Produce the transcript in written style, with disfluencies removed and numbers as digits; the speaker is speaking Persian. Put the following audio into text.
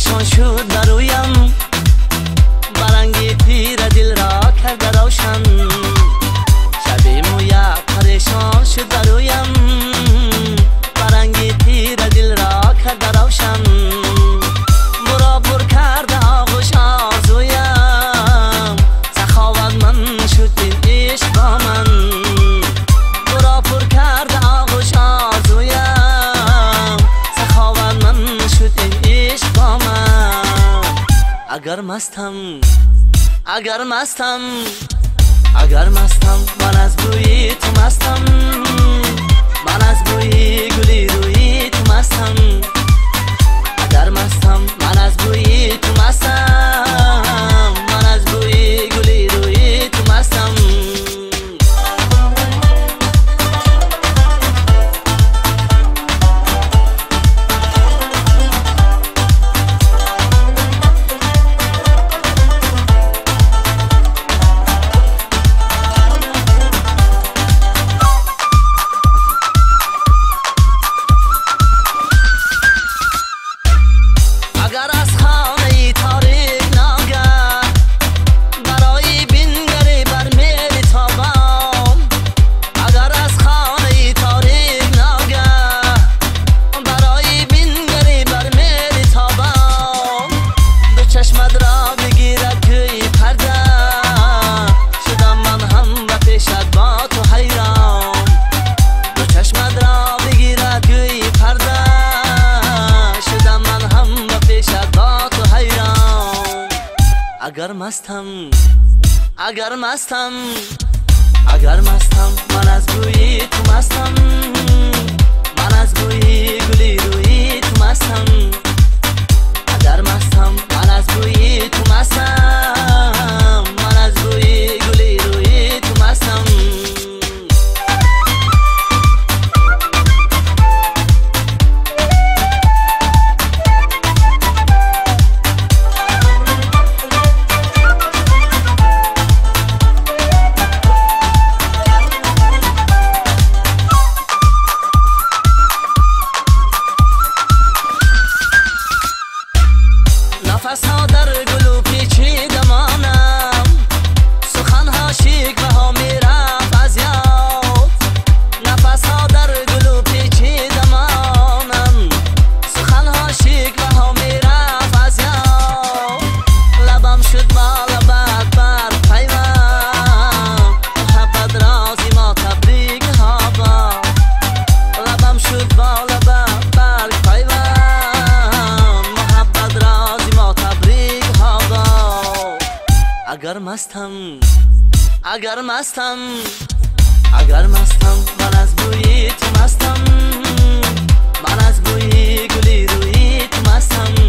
پریشان شد برویم، برنگ پیر دل را کرده روشن. شب مویا پریشان شد برویم، برنگ پیر دل را کرده روشن. برا پر کرده آغوش آرزویم، سخاوت من شد این عشق با من. برا پر کرده آغوش آرزویم، سخاوت من شد این عشق با من. اگر مستم من از بوی تو مستم، من از بوی گلی روی تو مستم. اگر مستم من از بوی تو مستم، من از بوی گلی روی تو مستم. اگر مستم من از بوی تو مستم، من از بوی گلی روی تو مستم. اگر مستم من از بوی تو مستم، من از بوی گلی روی تو مستم. نفس‌ها در گل و پیچیده مانم، سخن‌ها شکوه ها میرفت از یاد. نفس‌ها در گل و پیچیده مانم، سخن‌ها شکوه ها میرفت از یاد. لبم شد با لبت بر پیوند، محبت رازی ما تبریک ها با. لبم شد با لبت بر پیوند، اگر مستم من از بوی تو مستم، من از بوی گلی روی تو مستم.